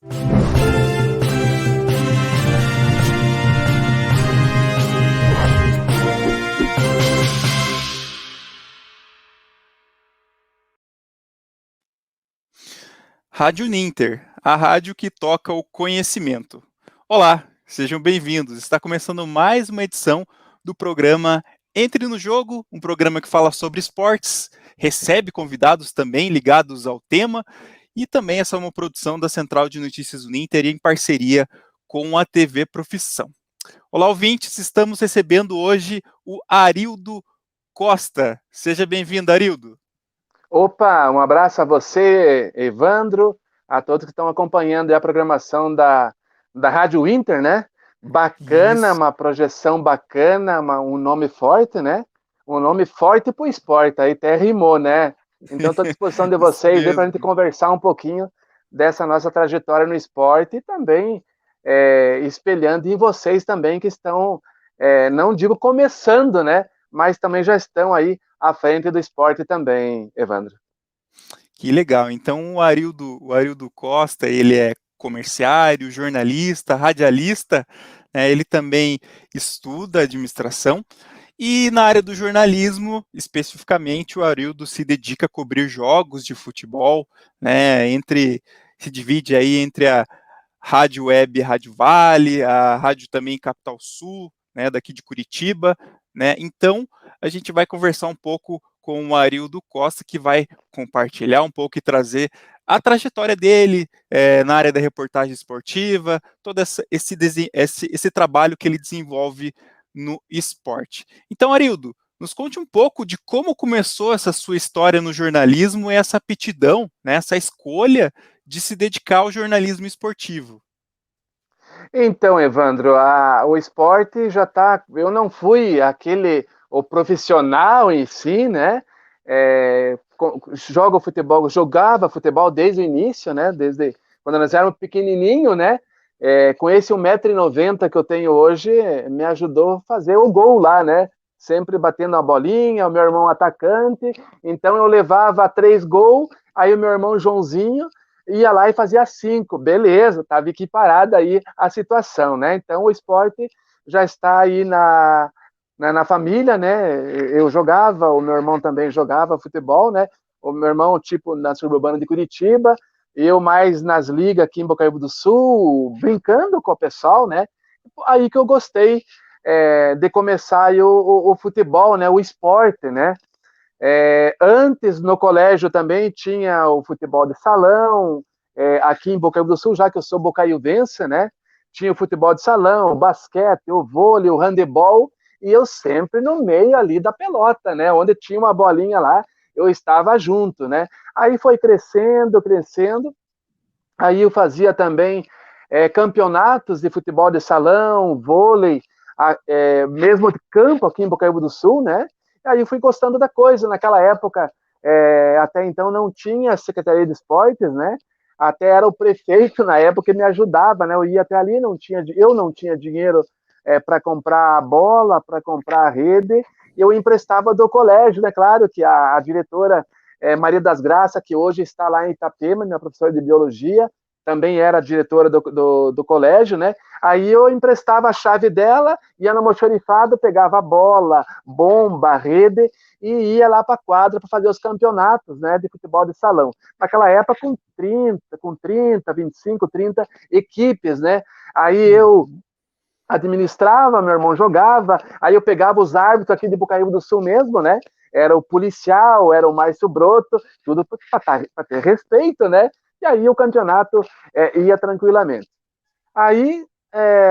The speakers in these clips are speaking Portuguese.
Rádio Ninter, a rádio que toca o conhecimento. Olá, sejam bem-vindos. Está começando mais uma edição do programa Entre no Jogo, um programa que fala sobre esportes, recebe convidados também ligados ao tema, e também essa é uma produção da Central de Notícias do Ninter em parceria com a TV Profissão. Olá, ouvintes, estamos recebendo hoje o Arildo Costa. Seja bem-vindo, Arildo. Opa, um abraço a você, Evandro, a todos que estão acompanhando a programação da Rádio Inter, né? Bacana, Isso. uma projeção bacana, um nome forte, né? Um nome forte pro esporte, aí até rimou, né? Então, estou à disposição de Isso vocês aí para a mesmo. gente conversar um pouquinho dessa nossa trajetória no esporte e também espelhando em vocês também que estão, não digo começando, né? Mas também já estão aí à frente do esporte também, Evandro. Que legal. Então, o Arildo Costa, ele é comerciário, jornalista, radialista, né? Ele também estuda administração e na área do jornalismo, especificamente, o Arildo se dedica a cobrir jogos de futebol, né? Se divide aí entre a Rádio Web Rádio Vale, a rádio também Capital Sul, né, daqui de Curitiba, né? Então, a gente vai conversar um pouco com o Arildo Costa, que vai compartilhar um pouco e trazer a trajetória dele na área da reportagem esportiva, todo esse trabalho que ele desenvolve no esporte. Então, Arildo, nos conte um pouco de como começou essa sua história no jornalismo e essa aptidão, né, essa escolha de se dedicar ao jornalismo esportivo. Então, Evandro, o esporte já está. Eu não fui o profissional em si, né? Jogava futebol desde o início, né? Desde quando nós éramos pequenininho, né? Com esse 1,90 m que eu tenho hoje, me ajudou a fazer o gol lá, né? Sempre batendo a bolinha, o meu irmão atacante. Então eu levava 3 gols, aí o meu irmão Joãozinho ia lá e fazia 5, beleza, estava equiparada aí a situação, né? Então o esporte já está aí na família, né? Eu jogava, o meu irmão também jogava futebol, né? O meu irmão, tipo, na Suburbana de Curitiba, eu mais nas ligas aqui em Bocaíba do Sul, brincando com o pessoal, né? Aí que eu gostei de começar aí o futebol, né? O esporte, né? Antes, no colégio também tinha o futebol de salão, aqui em Bocaíba do Sul, já que eu sou bocaiuvense, né? Tinha o futebol de salão, o basquete, o vôlei, o handebol, e eu sempre no meio ali da pelota, né? Onde tinha uma bolinha lá, eu estava junto, né? Aí foi crescendo, crescendo, aí eu fazia também campeonatos de futebol de salão, vôlei, mesmo de campo aqui em Bocaíba do Sul, né? E aí eu fui gostando da coisa. Naquela época, até então não tinha Secretaria de Esportes, né? Até era o prefeito na época que me ajudava, né? Eu ia até ali, eu não tinha dinheiro para comprar a bola, para comprar a rede, eu emprestava do colégio, né? Claro que a diretora Maria das Graças, que hoje está lá em Itapema, minha professora de biologia, também era diretora do colégio, né? Aí eu emprestava a chave dela, ia no almoxarifado, pegava a bola, bomba, rede e ia lá para a quadra para fazer os campeonatos, né, de futebol de salão. Naquela época com 30, 25, 30 equipes, né? Aí eu administrava, meu irmão jogava, aí eu pegava os árbitros aqui de Bocaíba do Sul mesmo, né? Era o policial, era o Márcio Broto, tudo para ter respeito, né? E aí o campeonato ia tranquilamente. Aí,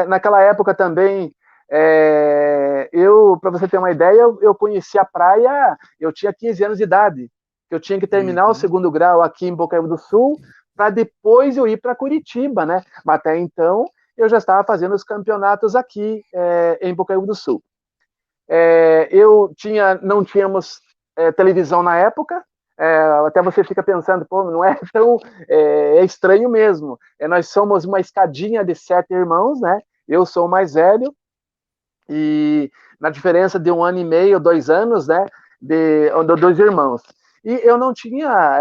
naquela época também, para você ter uma ideia, eu conheci a praia, eu tinha 15 anos de idade, eu tinha que terminar o Uhum. segundo grau aqui em Bocaíba do Sul, para depois eu ir para Curitiba, né? Mas até então, eu já estava fazendo os campeonatos aqui em Bocaíba do Sul. Não tínhamos televisão na época, até você fica pensando, pô, não é tão estranho mesmo. Nós somos uma escadinha de 7 irmãos, né? Eu sou o mais velho, e na diferença de 1 ano e meio, 2 anos, né? De 2 irmãos. E eu não tinha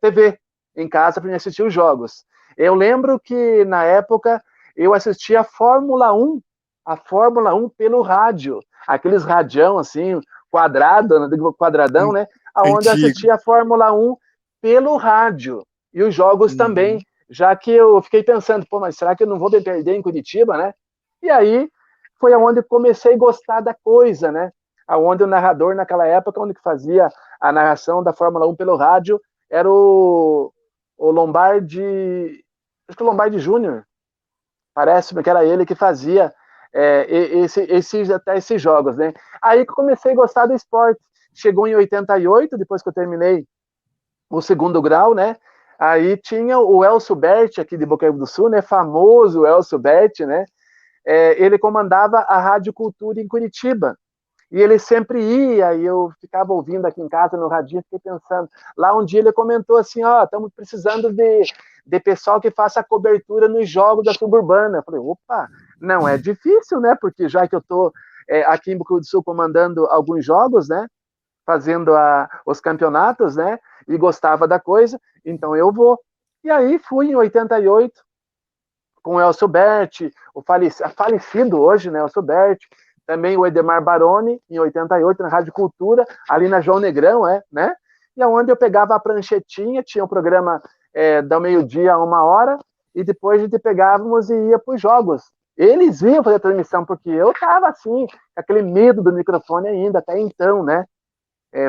TV. em casa para assistir os jogos. Eu lembro que, na época, eu assistia a Fórmula 1 pelo rádio, aqueles radião, assim, quadradão, né? Onde eu Antigo. assistia a Fórmula 1 pelo rádio, e os jogos também, Uhum. já que eu fiquei pensando, pô, mas será que eu não vou me perder em Curitiba, né? E aí, foi aonde comecei a gostar da coisa, né? Aonde o narrador, naquela época, onde fazia a narração da Fórmula 1 pelo rádio, era o Lombardi, acho que o Lombardi Júnior, parece que era ele que fazia até esses jogos, né? Aí que eu comecei a gostar do esporte. Chegou em 88, depois que eu terminei o segundo grau, né? Aí tinha o Elcio Berti, aqui de Bocaíba do Sul, né? Famoso Elcio Berti, né? Ele comandava a Rádio Cultura em Curitiba. E ele sempre ia, e eu ficava ouvindo aqui em casa no radinho, fiquei pensando. Lá um dia ele comentou assim, ó, estamos precisando de pessoal que faça a cobertura nos jogos da Suburbana. Eu falei, opa, não é difícil, né? Porque já que eu estou aqui em Boca do Sul comandando alguns jogos, né? Fazendo os campeonatos, né? E gostava da coisa, então eu vou. E aí fui em 88, com o Elcio Berti, falecido hoje, né? Elcio Berti, também o Edemar Baroni, em 88, na Rádio Cultura, ali na João Negrão, né? E onde eu pegava a pranchetinha, tinha um programa da meio-dia a 1 hora, e depois a gente pegávamos e ia para os jogos. Eles iam fazer a transmissão, porque eu estava assim, com aquele medo do microfone ainda, até então, né?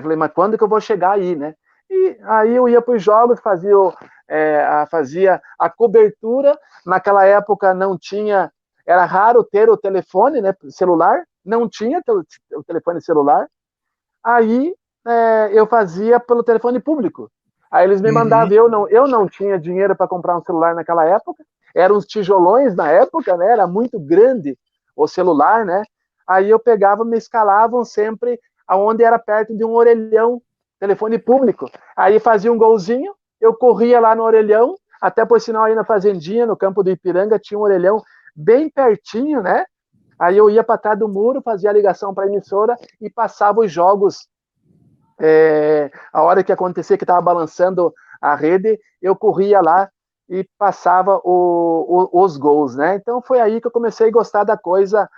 Falei, mas quando que eu vou chegar aí, né? E aí eu ia para os jogos, fazia a cobertura. Naquela época não tinha, era raro ter o telefone, né, celular, não tinha o telefone celular. Aí eu fazia pelo telefone público. Aí eles me Uhum. mandavam, eu não tinha dinheiro para comprar um celular naquela época, eram uns tijolões na época, né? Era muito grande o celular, né? Aí eu pegava, me escalavam sempre aonde era perto de um orelhão, telefone público. Aí fazia um golzinho, eu corria lá no orelhão, até por sinal aí na fazendinha, no campo do Ipiranga, tinha um orelhão bem pertinho, né? Aí eu ia para trás do muro, fazia a ligação para a emissora e passava os jogos. A hora que acontecia que estava balançando a rede, eu corria lá e passava os gols, né? Então foi aí que eu comecei a gostar da coisa.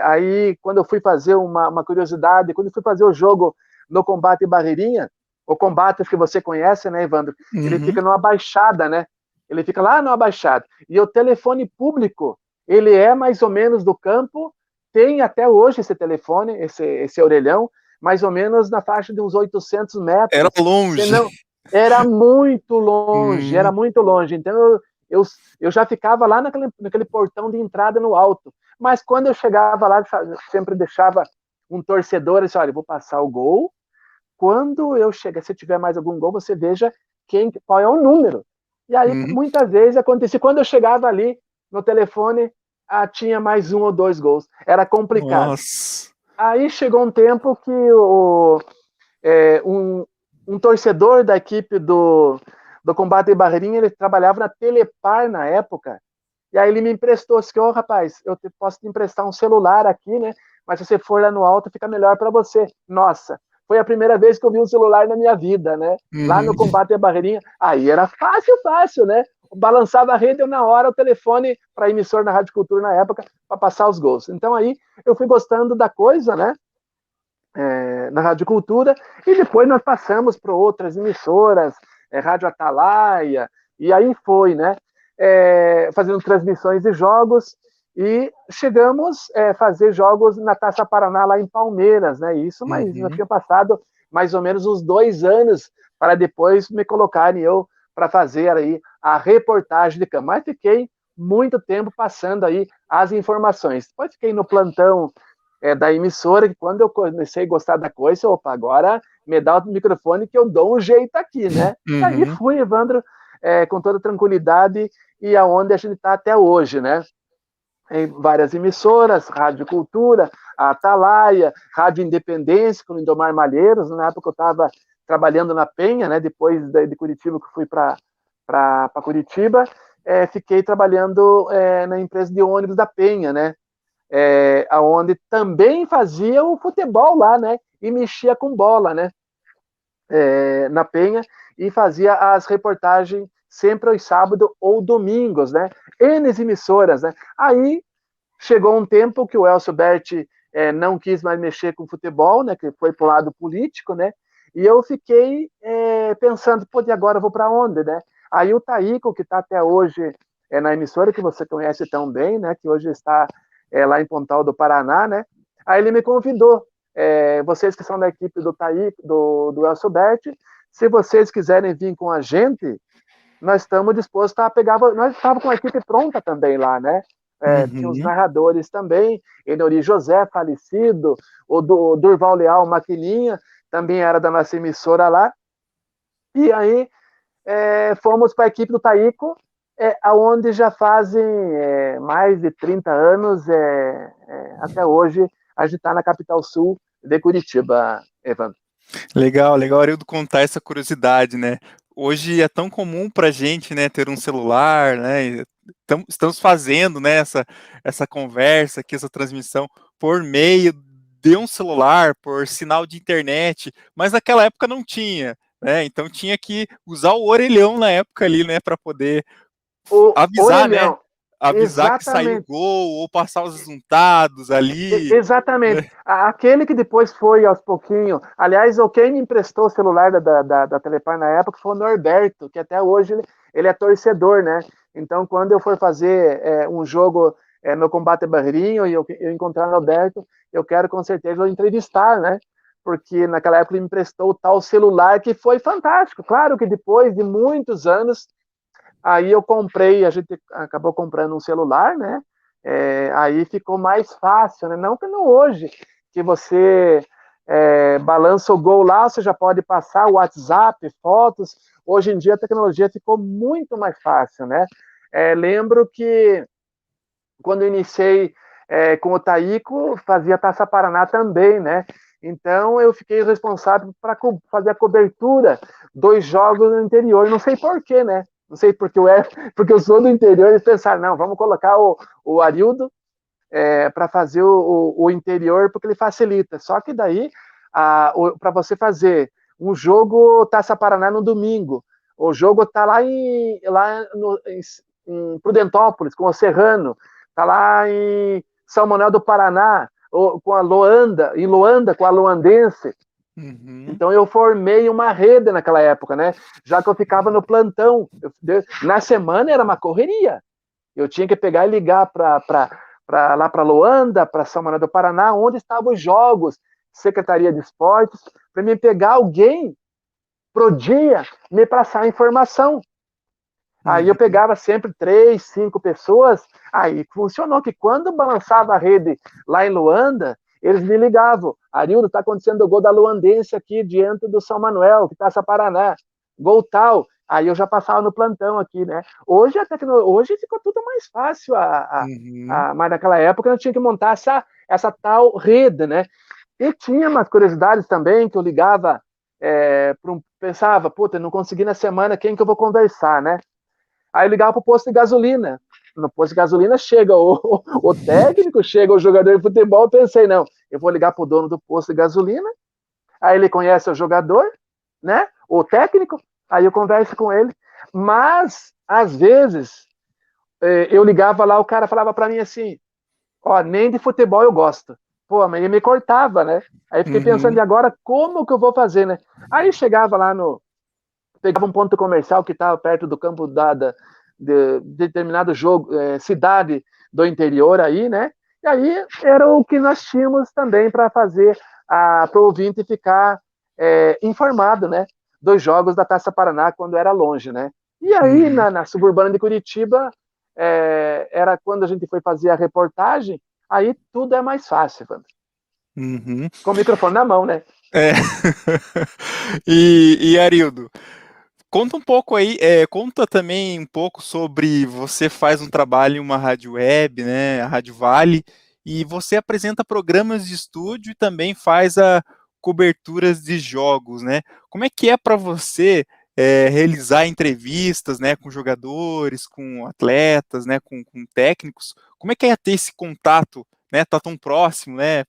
Aí, quando eu fui fazer uma curiosidade, quando eu fui fazer o jogo no Combate Barreirinha, o Combate que você conhece, né, Evandro? Ele Uhum. fica numa baixada, né? Ele fica lá numa baixada. E o telefone público, ele é mais ou menos do campo, tem até hoje esse telefone, esse orelhão, mais ou menos na faixa de uns 800 Era metros. longe. Senão, era muito longe, era Uhum. muito longe. Então, eu, eu já ficava lá naquele portão de entrada no alto. Mas quando eu chegava lá, sempre deixava um torcedor, assim, olha, vou passar o gol. Quando eu chegar, se tiver mais algum gol, você veja qual é o número. E aí, Uhum. muitas vezes, acontecia, quando eu chegava ali no telefone, tinha mais 1 ou 2 gols. Era complicado. Nossa. Aí chegou um tempo que um torcedor da equipe do Combate Barreirinha, ele trabalhava na Telepar na época, e aí ele me emprestou, assim, ô rapaz, posso te emprestar um celular aqui, né? Mas se você for lá no alto, fica melhor para você. Nossa, foi a primeira vez que eu vi um celular na minha vida, né? Lá no Uhum. Combate à Barreirinha, aí era fácil, fácil, né? Balançava a rede, eu na hora o telefone para emissor na Rádio Cultura na época, para passar os gols. Então aí eu fui gostando da coisa, né? Na Rádio Cultura, e depois nós passamos para outras emissoras, Rádio Atalaia, e aí foi, né? Fazendo transmissões de jogos, e chegamos a fazer jogos na Taça Paraná lá em Palmeiras, né? Isso, mas já Uhum. tinha passado mais ou menos uns 2 anos para depois me colocarem eu para fazer aí a reportagem de campo. Mas fiquei muito tempo passando aí as informações. Depois fiquei no plantão da emissora, que quando eu comecei a gostar da coisa, opa, agora me dá o microfone que eu dou um jeito aqui, né? E aí Uhum. fui, Evandro, com toda tranquilidade, e aonde a gente está até hoje, né? Em várias emissoras, Rádio Cultura, a Atalaia, Rádio Independência, com o Lindomar Malheiros, na época eu estava trabalhando na Penha, né? Depois de Curitiba, que fui para Curitiba, fiquei trabalhando na empresa de ônibus da Penha, né? Onde também fazia o futebol lá, né? E mexia com bola, né? Na Penha. e fazia as reportagens sempre aos sábados ou domingos, né? N emissoras, né? Aí chegou um tempo que o Elcio Berti não quis mais mexer com futebol, né? Que foi pro lado político, né? E eu fiquei pensando, pô, e agora eu vou para onde, né? Aí o Taíco, que está até hoje na emissora, que você conhece tão bem, né? Que hoje está lá em Pontal do Paraná, né? Aí ele me convidou. Vocês que são da equipe do Taíco, do Elcio Berti, se vocês quiserem vir com a gente, nós estamos dispostos a pegar. Nós estávamos com a equipe pronta também lá, né? Tinha os Uhum. narradores também, Enori José, falecido, o do Durval Leal, Maquininha, também era da nossa emissora lá. E aí fomos para a equipe do Taíco, aonde já fazem mais de 30 anos, até hoje, a gente está na capital sul de Curitiba, Evandro. Legal, legal, Arildo, contar essa curiosidade, né? Hoje é tão comum para a gente, né, ter um celular, né? Estamos fazendo, né, essa conversa aqui, essa transmissão por meio de um celular, por sinal de internet, mas naquela época não tinha, né? Então tinha que usar o orelhão na época ali, né, para poder O avisar, né? orelhão, Avisar que saiu o exatamente. gol ou passar os resultados ali, Exatamente. né? Aquele que depois foi aos pouquinhos. Aliás, quem me emprestou o celular da Telepar na época foi o Norberto, que até hoje ele é torcedor, né? Então, quando eu for fazer um jogo no Combate Barreirinho e eu encontrar o Norberto, eu quero com certeza entrevistar, né? Porque naquela época ele me emprestou o tal celular que foi fantástico. Claro que depois de muitos anos, aí eu comprei, a gente acabou comprando um celular, né? Aí ficou mais fácil, né? Não como hoje, que você balança o gol lá, você já pode passar o WhatsApp, fotos. Hoje em dia a tecnologia ficou muito mais fácil, né? Lembro que quando eu iniciei com o Taíco, fazia Taça Paraná também, né? Então eu fiquei responsável para fazer a cobertura dos jogos no interior. Não sei porquê, né? Não sei porque eu sou do interior. Eles pensaram, não, vamos colocar o Arildo para fazer o interior, porque ele facilita. Só que daí, para você fazer um jogo Taça Paraná no domingo, o jogo está em Prudentópolis, com o Serrano, está lá em São Manuel do Paraná, com a Loanda, em Loanda, com a Loandense. Uhum. Então eu formei uma rede naquela época, né? Já que eu ficava no plantão. Na semana era uma correria. Eu tinha que pegar e ligar lá para Loanda, para São Manuel do Paraná, onde estavam os jogos, Secretaria de Esportes, para me pegar alguém pro dia me passar a informação. Aí eu Uhum. pegava sempre 3, 5 pessoas, aí funcionou, que quando balançava a rede lá em Luanda, eles me ligavam, Arildo, está acontecendo o gol da Luandense aqui diante do São Manuel, que Taça Paraná, gol tal. Aí eu já passava no plantão aqui, né? Hoje ficou tudo mais fácil, Uhum. mas naquela época eu tinha que montar essa tal rede, né? E tinha umas curiosidades também que eu ligava, pensava, puta, não consegui na semana, quem que eu vou conversar, né? Aí eu ligava pro posto de gasolina. No posto de gasolina chega o técnico, chega o jogador de futebol. Eu pensei, não, eu vou ligar pro dono do posto de gasolina. Aí ele conhece o jogador, né? O técnico. Aí eu converso com ele. Mas, às vezes, eu ligava lá, o cara falava para mim assim: ó, nem de futebol eu gosto. Pô, mas ele me cortava, né? Aí fiquei pensando, e Uhum. agora como que eu vou fazer, né? Aí chegava lá no, pegava um ponto comercial que estava perto do campo de determinado jogo, cidade do interior aí, né? E aí era o que nós tínhamos também para fazer para o ouvinte ficar informado, né? Dos jogos da Taça Paraná quando era longe, né? E aí Uhum. na suburbana de Curitiba era quando a gente foi fazer a reportagem, aí tudo é mais fácil, Evandro. Uhum. Com o microfone na mão, né? É. Arildo, conta um pouco aí, conta também um pouco sobre você faz um trabalho em uma rádio web, né, a Rádio Vale, e você apresenta programas de estúdio e também faz a coberturas de jogos, né? Como é que é para você realizar entrevistas, né, com jogadores, com atletas, né, com técnicos? Como é que é ter esse contato, né? Tá tão próximo, né?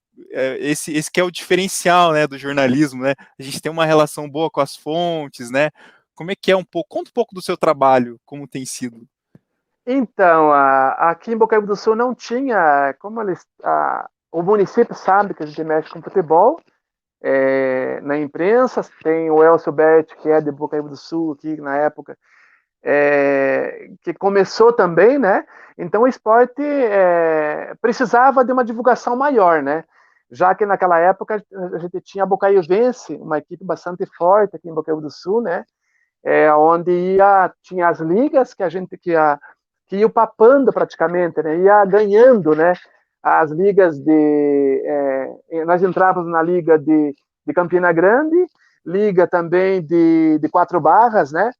Esse que é o diferencial, né, do jornalismo, né? A gente tem uma relação boa com as fontes, né? Como é que é um pouco? Conta um pouco do seu trabalho, como tem sido. Então, aqui em Bocaíba do Sul não tinha, como o município sabe que a gente mexe com futebol, na imprensa, tem o Elcio Berti, que é de Bocaíba do Sul, aqui na época, que começou também, né? Então o esporte precisava de uma divulgação maior, né? Já que naquela época a gente tinha a Bocaiuvense, uma equipe bastante forte aqui em Bocaíba do Sul, né? Onde tinha as ligas que ia papando praticamente, né? Ia ganhando, né? As ligas nós entrávamos na liga de Campina Grande, liga também de Quatro Barras, né?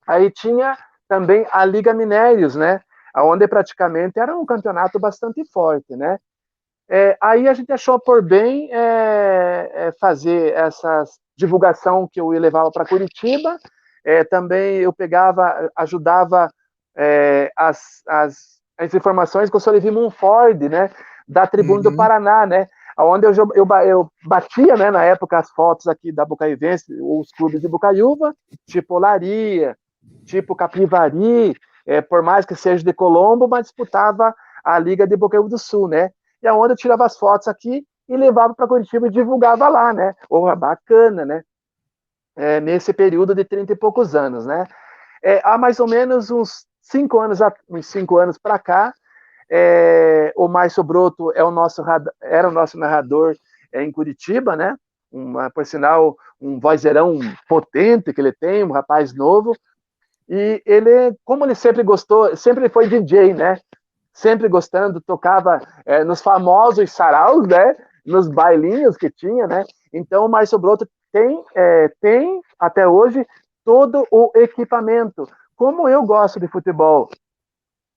Aí tinha também a Liga Minérios, né? Onde praticamente era um campeonato bastante forte, né? Aí a gente achou por bem fazer essa divulgação que eu levava para Curitiba. Também eu ajudava as informações com o Solivi Munford, né? Da Tribuna do Uhum, Paraná, né? Onde eu batia, né, na época, as fotos aqui da Bocaiuvense, os clubes de Bocaiúva, tipo Olaria, tipo Capivari, por mais que seja de Colombo, mas disputava a Liga de Bocaíba do Sul, né? E aonde eu tirava as fotos aqui e levava para Curitiba e divulgava lá, né? Oh, bacana, né? Nesse período de 30 e poucos anos, né? Há mais ou menos uns 5 anos para cá, o Márcio Broto era o nosso narrador em Curitiba, né? Por sinal, um vozeirão potente que ele tem, um rapaz novo. E ele, como ele sempre gostou, sempre foi DJ, né? Sempre gostando, tocava nos famosos saraus, né? Nos bailinhos que tinha, né? Então o Márcio Broto tem até hoje todo o equipamento. Como eu gosto de futebol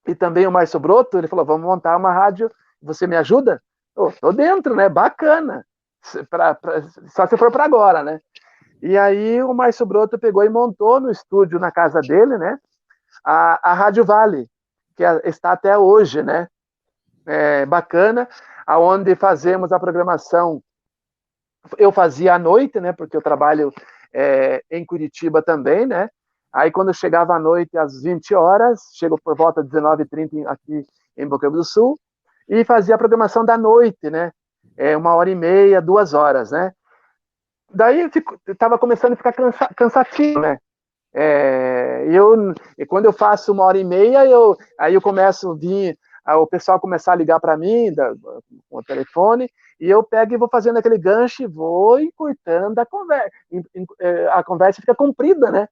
e também o Márcio Broto, ele falou: vamos montar uma rádio, você me ajuda? Tô dentro, né? Bacana. Só se for para agora, né? E aí o Márcio Broto pegou e montou no estúdio na casa dele, né? A Rádio Vale, que está até hoje, né? Bacana, aonde fazemos a programação. Eu fazia à noite, né? Porque eu trabalho em Curitiba também, né? Aí quando chegava à noite às 20 horas, chego por volta de 19h30 aqui em Bocaíba do Sul, e fazia a programação da noite, né? 1h30, 2 horas, né? Daí estava começando a ficar cansativo, né? E quando eu faço 1h30, aí eu começo a vir, o pessoal começar a ligar para mim com o telefone, e eu pego e vou fazendo aquele gancho e vou encurtando a conversa. A conversa fica comprida, né?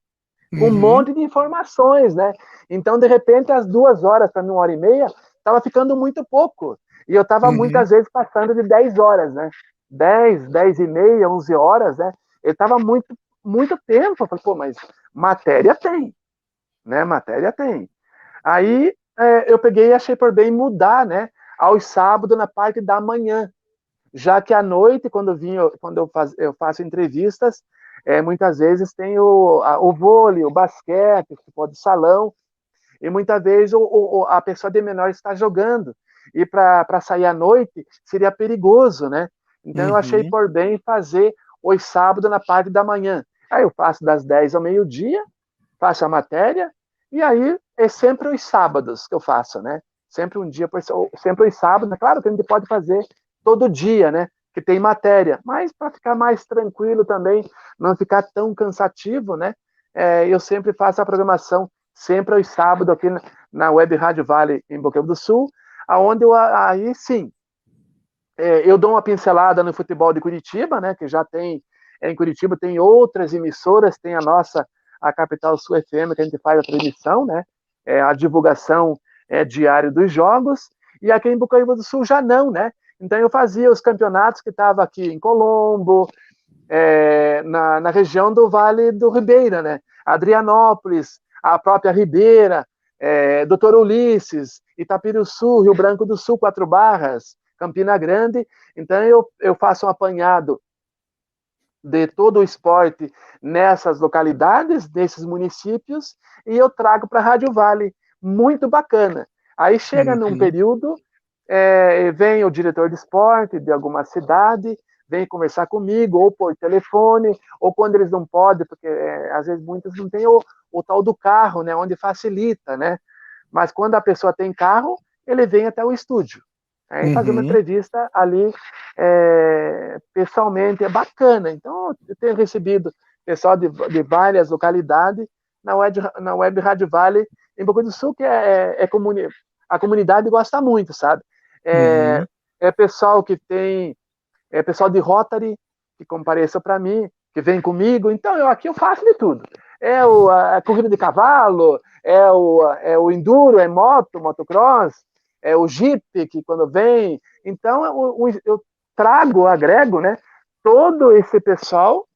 Com um uhum, monte de informações, né? Então, de repente, as 2 horas para mim, 1h30, estava ficando muito pouco. E eu estava uhum, muitas vezes passando de 10 horas, né? 10h30, 11 horas, né? Eu estava muito, muito tempo. Eu falei, pô, mas matéria tem, né? Matéria tem. Aí eu peguei e achei por bem mudar, né? Aos sábados na parte da manhã, já que à noite, quando eu faço entrevistas, muitas vezes tem o vôlei, o basquete, o futebol de salão, e muitas vezes a pessoa de menor está jogando. E para sair à noite seria perigoso, né? Então eu achei uhum. por bem fazer os sábados na parte da manhã. Aí eu faço das 10 ao meio-dia, faço a matéria, e aí é sempre os sábados que eu faço, né? Sempre um dia, sempre os sábados. Claro que a gente pode fazer todo dia, né? Que tem matéria, mas para ficar mais tranquilo também, não ficar tão cansativo, né? Eu sempre faço a programação, sempre aos sábados, aqui na Web Rádio Vale, em Bocaíba do Sul, aonde aí sim, eu dou uma pincelada no futebol de Curitiba, né? Que já tem, em Curitiba tem outras emissoras, tem a Capital Sul FM, que a gente faz a transmissão, né? A divulgação diária dos jogos, e aqui em Bocaíba do Sul já não, né? Então eu fazia os campeonatos que estavam aqui em Colombo, na região do Vale do Ribeira, né? Adrianópolis, a própria Ribeira, Doutor Ulisses, Itapiruçu, Rio Branco do Sul, Quatro Barras, Campina Grande. Então eu faço um apanhado de todo o esporte nessas localidades, nesses municípios, e eu trago para a Rádio Vale. Muito bacana. Aí chega num Uhum, período, vem o diretor de esporte de alguma cidade, vêm conversar comigo, ou por telefone, ou quando eles não podem, porque às vezes muitos não têm o tal do carro, né, onde facilita, né? Mas quando a pessoa tem carro, ele vem até o estúdio, né, e fazer uma Uhum. entrevista ali pessoalmente, é bacana. Então, eu tenho recebido pessoal de várias localidades na Web Rádio Vale, em Boca do Sul, que a comunidade gosta muito, sabe? É, Uhum. pessoal que tem, pessoal de Rotary, que compareceu para mim, que vem comigo. Então, aqui eu faço de tudo. A corrida de cavalo, é o enduro, é moto, motocross, é o jeep, que quando vem. Então, eu trago, agrego, né, todo esse pessoal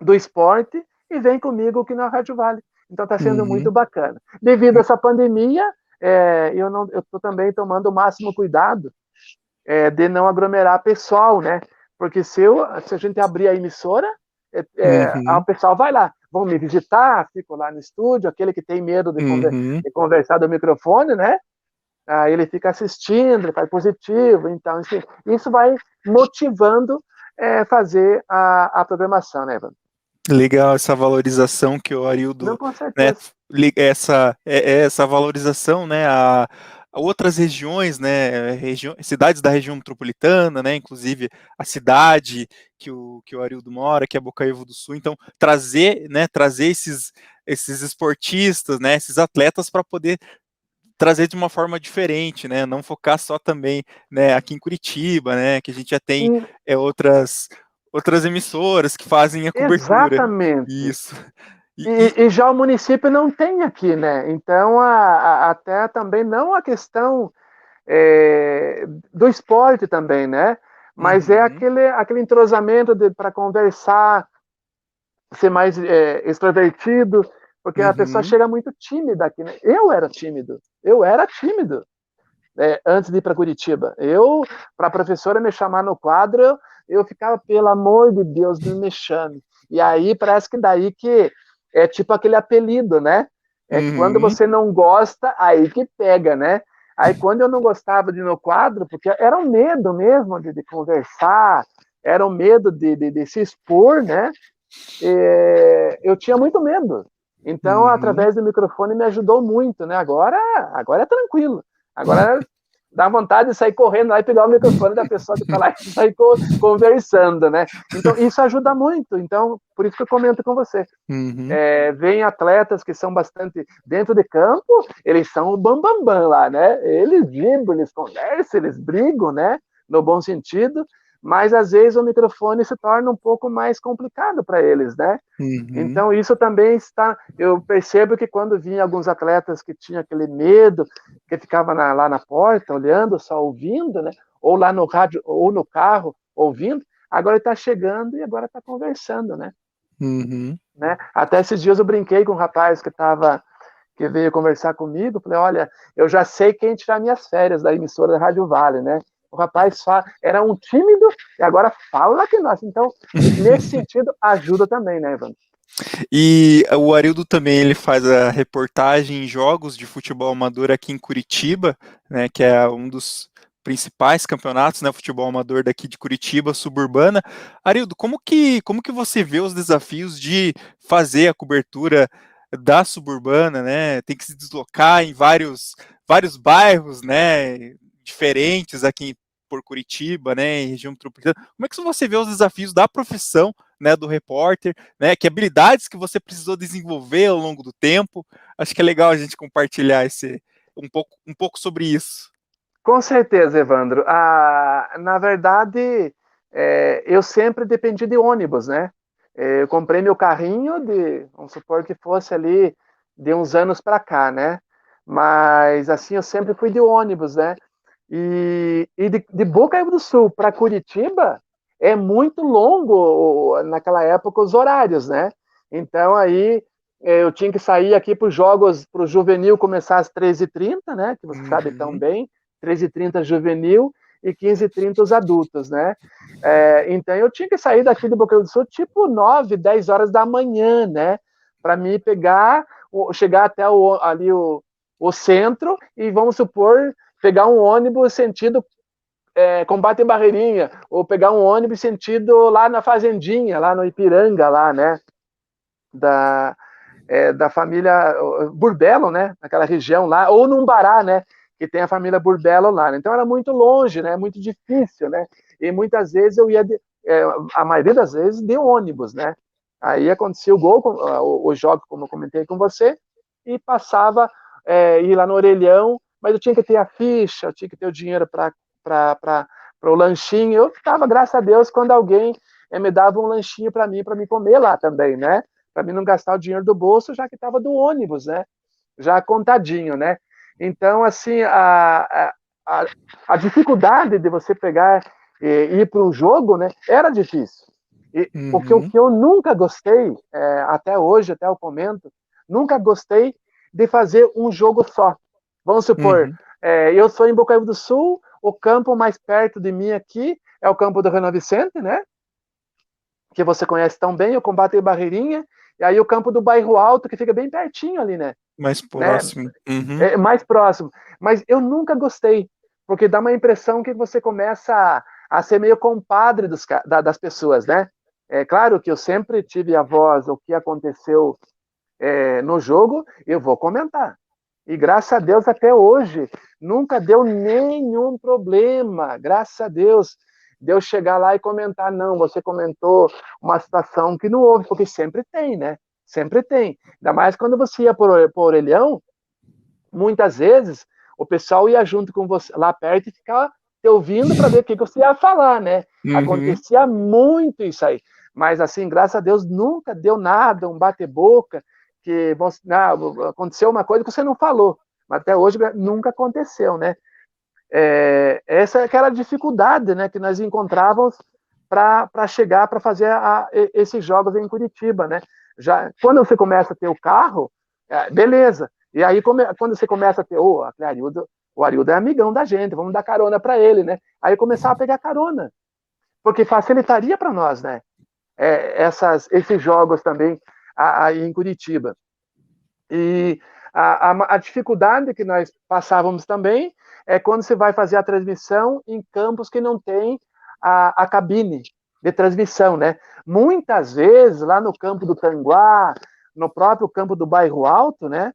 do esporte e vem comigo aqui na Rádio Vale. Então está sendo muito Uhum. bacana. Devido a essa pandemia, eu estou também tomando o máximo cuidado de não aglomerar pessoal, né? Porque se a gente abrir a emissora, o Uhum. pessoal vai lá, vão me visitar, fico lá no estúdio, aquele que tem medo Uhum. de conversar do microfone, né? Aí ele fica assistindo, ele faz positivo, então assim, isso vai motivando fazer a programação, né, Evandro? Legal essa valorização que o Não, Arildo, com né, certeza. essa valorização, né, a outras regiões, né, cidades da região metropolitana, né, inclusive a cidade que o Arildo mora, que é Bocaiúva do Sul. Então, trazer esses esportistas, né, esses atletas para poder trazer de uma forma diferente, né, não focar só também, né, aqui em Curitiba, né, que a gente já tem E, outras emissoras que fazem a cobertura. exatamente. Isso. E já o município não tem aqui, né? Então, até também não a questão do esporte também, né? Mas é Uhum. aquele entrosamento para conversar, ser mais extrovertido, porque a pessoa Uhum. chega muito tímida aqui, né? Eu era tímido antes de ir para Curitiba. Para a professora me chamar no quadro, eu ficava, pelo amor de Deus, não me chame. E aí parece que daí que é tipo aquele apelido, né? É quando Uhum. você não gosta, aí que pega, né? Aí quando eu não gostava de ir no quadro, porque era um medo mesmo de conversar, era um medo de se expor, né? Eu tinha muito medo. Então, Uhum. através do microfone me ajudou muito, né? Agora é tranquilo. Agora dá vontade de sair correndo lá e pegar o microfone da pessoa que está lá e sair conversando, né? Então, isso ajuda muito. Então, por isso que eu comento com você. Uhum. Vem atletas que são bastante dentro de campo, eles são o bambambam bam, bam lá, né? Eles vibram, eles conversam, eles brigam, né? No bom sentido, mas às vezes o microfone se torna um pouco mais complicado para eles, né? Uhum. Então isso também está. Eu percebo que quando vinha alguns atletas que tinham aquele medo, que ficava lá na porta olhando, só ouvindo, né? Ou lá no rádio ou no carro ouvindo, agora está chegando e agora está conversando, né? Uhum. Né? Até esses dias eu brinquei com um rapaz que veio conversar comigo, falei, olha, eu já sei quem tirar minhas férias da emissora da Rádio Vale, né? O rapaz era um tímido e agora fala que nós. Então, nesse sentido, ajuda também, né, Ivan? E o Arildo também ele faz a reportagem em jogos de futebol amador aqui em Curitiba, né, que é um dos principais campeonatos, né, futebol amador daqui de Curitiba, suburbana. Arildo, como que você vê os desafios de fazer a cobertura da suburbana, né? Tem que se deslocar em vários bairros, né, diferentes aqui por Curitiba, né, em região metropolitana. Como é que você vê os desafios da profissão, né, do repórter, né? Que habilidades que você precisou desenvolver ao longo do tempo? Acho que é legal a gente compartilhar um pouco sobre isso. Com certeza, Evandro. Na verdade, eu sempre dependi de ônibus, né? Eu comprei meu carrinho vamos supor que fosse ali de uns anos para cá, né? Mas assim, eu sempre fui de ônibus, né? E de Bocaíba do Sul para Curitiba é muito longo naquela época os horários, né? Então aí eu tinha que sair aqui para os jogos, para o juvenil começar às 13h30, né? Que você sabe tão Uhum, bem, 13h30 juvenil e 15h30 os adultos, né? Então eu tinha que sair daqui de Bocaíba do Sul tipo 9, 10 horas da manhã, né? Para me pegar, chegar até ali o centro e vamos supor pegar um ônibus sentido combate em Barreirinha, ou pegar um ônibus sentido lá na Fazendinha, lá no Ipiranga, lá, né? Da família Burbelo, né? Naquela região lá, ou no Umbará, né? Que tem a família Burbelo lá. Então era muito longe, né? Muito difícil, né? E muitas vezes eu ia, a maioria das vezes, de ônibus, né? Aí acontecia o gol, o jogo, como eu comentei com você, e passava, ir lá no orelhão, mas eu tinha que ter a ficha, eu tinha que ter o dinheiro para o lanchinho. Eu ficava, graças a Deus, quando alguém me dava um lanchinho para mim comer lá também, né? Para mim não gastar o dinheiro do bolso, já que estava do ônibus, né? Já contadinho, né? Então, assim, a dificuldade de você pegar e ir para o jogo, né? Era difícil. E o Uhum. que eu nunca gostei, até hoje, até eu comento, nunca gostei de fazer um jogo só. Vamos supor, Uhum. eu sou em Bocaíba do Sul, o campo mais perto de mim aqui é o campo do Renan Vicente, né? Que você conhece tão bem, o Combate em Barreirinha, e aí o campo do Bairro Alto, que fica bem pertinho ali, Mais né? próximo. Uhum. Mais próximo. Mas eu nunca gostei, porque dá uma impressão que você começa a ser meio compadre das pessoas, né? É claro que eu sempre tive a voz, o que aconteceu no jogo, eu vou comentar. E graças a Deus, até hoje, nunca deu nenhum problema. Graças a Deus, Deus chegar lá e comentar, não, você comentou uma situação que não houve, porque sempre tem, né? Sempre tem. Ainda mais quando você ia por orelhão, muitas vezes o pessoal ia junto com você lá perto e ficava te ouvindo para ver o que você ia falar, né? Uhum. Acontecia muito isso aí. Mas, assim, graças a Deus, nunca deu nada, um bate-boca, que aconteceu uma coisa que você não falou. Mas até hoje nunca aconteceu, né? Essa é aquela dificuldade, né, que nós encontrávamos para chegar, para fazer esses jogos em Curitiba, né? Já, quando você começa a ter o carro, beleza. E aí, quando você começa a ter, o Arildo é amigão da gente, vamos dar carona para ele, né? Aí começar a pegar carona, porque facilitaria para nós, né? Esses jogos também aí em Curitiba. E a dificuldade que nós passávamos também é quando você vai fazer a transmissão em campos que não tem a cabine de transmissão, né? Muitas vezes, lá no campo do Tanguá, no próprio campo do Bairro Alto, né?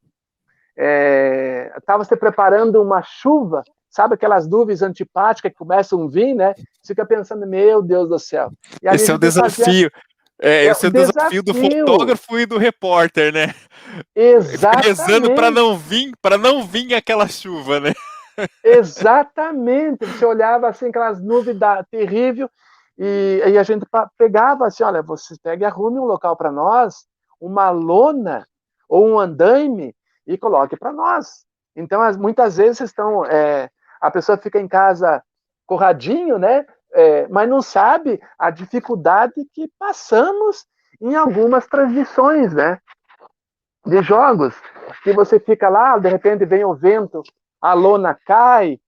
Estava se preparando uma chuva, sabe aquelas nuvens antipáticas que começam a vir, né? Você fica pensando, meu Deus do céu. E ali a Esse é o gente fazia desafio. o Esse é o desafio do desafio. fotógrafo e do repórter, né? Fica rezando Exatamente. para não vir aquela chuva, né? Exatamente. Você olhava assim, aquelas nuvens terrível, e a gente pegava assim, olha, você pega e arrume um local para nós, uma lona ou um andaime, e coloque para nós. Então, muitas vezes a pessoa fica em casa corradinho, né? Mas não sabe a dificuldade que passamos em algumas transmissões, né? De jogos, que você fica lá, de repente vem o vento, a lona cai,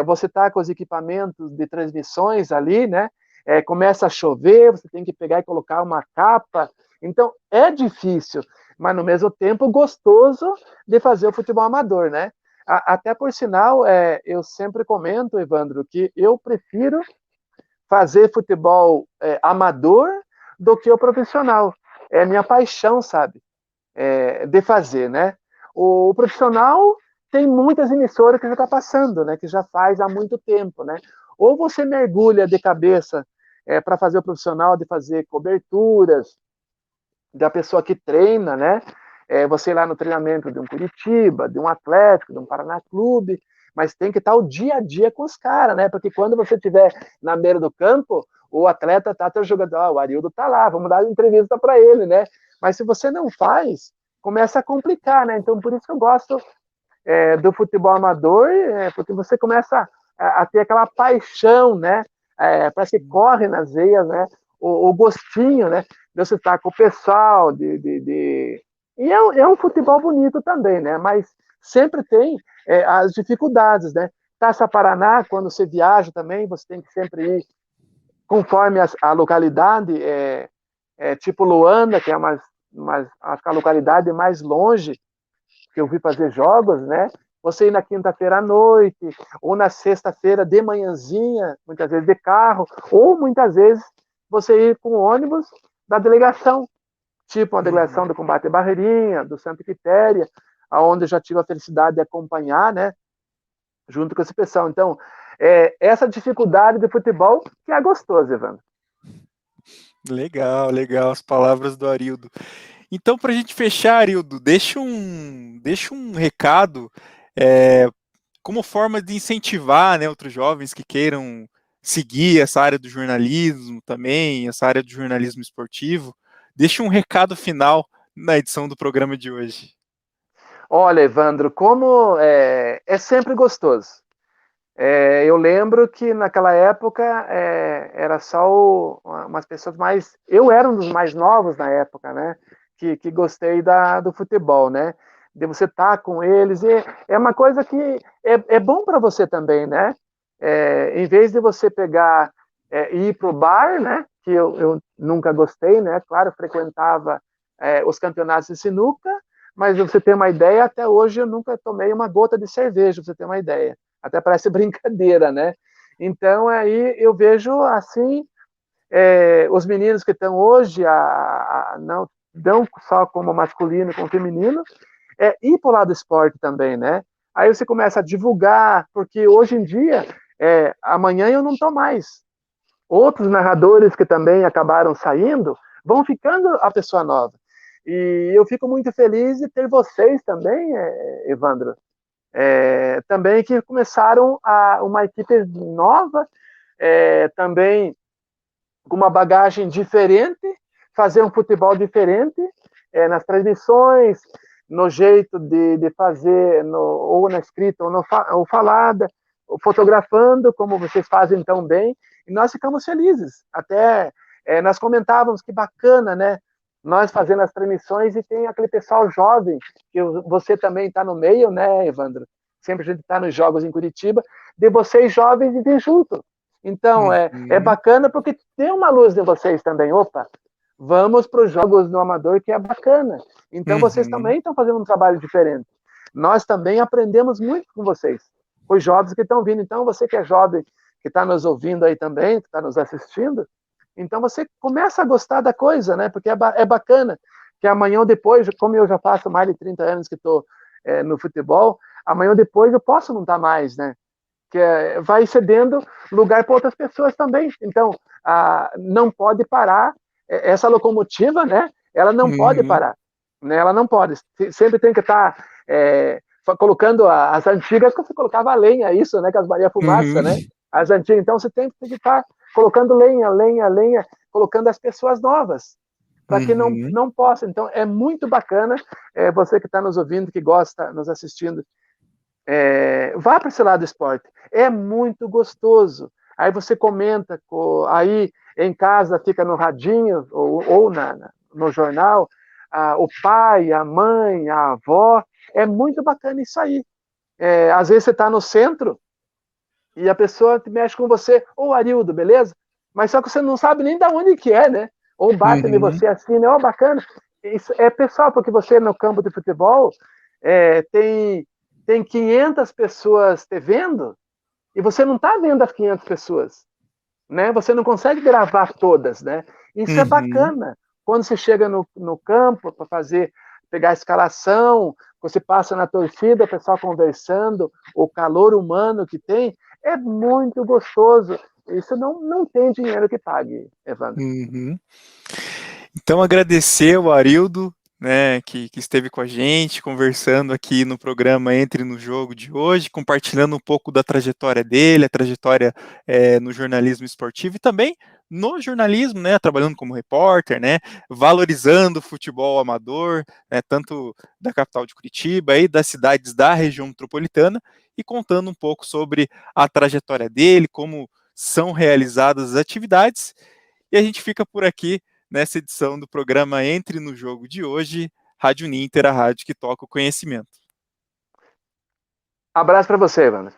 você está com os equipamentos de transmissões ali, né? Começa a chover, você tem que pegar e colocar uma capa. Então, é difícil, mas no mesmo tempo gostoso de fazer o futebol amador, né? Até por sinal, eu sempre comento, Evandro, que eu prefiro fazer futebol amador do que o profissional. É minha paixão, sabe? De fazer, né? O profissional tem muitas emissoras que já está passando, né? Que já faz há muito tempo, né? Ou você mergulha de cabeça para fazer o profissional, de fazer coberturas, da pessoa que treina, né? Você ir lá no treinamento de um Curitiba, de um Atlético, de um Paraná Clube, mas tem que estar o dia a dia com os caras, né? Porque quando você estiver na beira do campo, o atleta tá teu jogador, o Arildo tá lá, vamos dar entrevista para ele, né? Mas se você não faz, começa a complicar, né? Então por isso que eu gosto do futebol amador, porque você começa a ter aquela paixão, né? Parece que corre nas veias, né? O gostinho, né? De você estar com o pessoal, E é um futebol bonito também, né? Mas sempre tem as dificuldades, né? Taça Paraná, quando você viaja também, você tem que sempre ir conforme a localidade, tipo Luanda, que é acho que a localidade mais longe que eu fui fazer jogos, né? você ir na quinta-feira à noite, ou na sexta-feira de manhãzinha, muitas vezes de carro, ou muitas vezes você ir com o ônibus da delegação, tipo uma delegação do Combate à Barreirinha, do Santa Quitéria, aonde eu já tive a felicidade de acompanhar, né, junto com esse pessoal. Então, essa dificuldade de futebol que é gostoso, Evandro. Legal, legal, as palavras do Arildo. Então, para a gente fechar, Arildo, deixa um recado como forma de incentivar, né, outros jovens que queiram seguir essa área do jornalismo também, essa área do jornalismo esportivo. Deixa um recado final na edição do programa de hoje. Olha, Evandro, como é sempre gostoso. Eu lembro que naquela época era só umas pessoas mais. Eu era um dos mais novos na época, né? Que gostei do futebol, né? De você estar com eles. E é uma coisa que é bom para você também, né? Em vez de você pegar e ir para o bar, né? Que eu nunca gostei, né? Claro, frequentava os campeonatos de sinuca, mas você tem uma ideia, até hoje eu nunca tomei uma gota de cerveja, pra você ter uma ideia. Até parece brincadeira, né? Então, aí eu vejo, assim, os meninos que estão hoje, não só como masculino, como feminino, ir para o lado do esporte também, né? Aí você começa a divulgar, porque hoje em dia, amanhã eu não estou mais. Outros narradores que também acabaram saindo, vão ficando a pessoa nova. E eu fico muito feliz de ter vocês também, Evandro, também que começaram uma equipe nova, também com uma bagagem diferente, fazer um futebol diferente nas transmissões, no jeito de fazer, ou na escrita, ou falada, ou fotografando, como vocês fazem tão bem, e nós ficamos felizes. Até nós comentávamos que bacana, né? Nós fazendo as transmissões e tem aquele pessoal jovem, que você também está no meio, né, Evandro? Sempre a gente está nos jogos em Curitiba, de vocês jovens e vir junto. Então, é bacana porque tem uma luz de vocês também. Opa, vamos para os jogos no amador, que é bacana. Então, vocês também estão fazendo um trabalho diferente. Nós também aprendemos muito com vocês, os jovens que estão vindo. Então, você que é jovem, que está nos ouvindo aí também, que está nos assistindo, então você começa a gostar da coisa, né? Porque é bacana que amanhã ou depois, como eu já faço mais de 30 anos que estou no futebol, amanhã ou depois eu posso não estar mais, né? Que vai cedendo lugar para outras pessoas também. Então, não pode parar essa locomotiva, né? Ela não pode parar, né? Ela não pode. Sempre tem que estar colocando as antigas, que você colocava a lenha, isso, né? Que as Maria Fumaça, né? As antigas. Então, você tem que estar colocando lenha, colocando as pessoas novas, para que não possa. Então, é muito bacana, você que está nos ouvindo, que gosta, nos assistindo, vá para esse lado do esporte. É muito gostoso. Aí você comenta, aí em casa fica no radinho ou no jornal, o pai, a mãe, a avó. É muito bacana isso aí. Às vezes você está no centro e a pessoa mexe com você, ô Arildo, beleza? Mas só que você não sabe nem de onde que é, né? Ou bate em você assim, né? Ó, bacana. Isso é pessoal, porque você no campo de futebol tem 500 pessoas te vendo e você não está vendo as 500 pessoas, né? Você não consegue gravar todas, né? Isso é bacana. Quando você chega no campo para pegar a escalação, você passa na torcida, o pessoal conversando, o calor humano que tem, é muito gostoso. Isso não tem dinheiro que pague, Evandro. Então, agradecer ao Arildo, né, que esteve com a gente, conversando aqui no programa Entre no Jogo de hoje, compartilhando um pouco da trajetória dele, a trajetória no jornalismo esportivo e também no jornalismo, né, trabalhando como repórter, né, valorizando o futebol amador, né, tanto da capital de Curitiba e das cidades da região metropolitana, e contando um pouco sobre a trajetória dele, como são realizadas as atividades, e a gente fica por aqui nessa edição do programa Entre no Jogo de hoje, Rádio Ninter, a rádio que toca o conhecimento. Abraço para você, Evandro.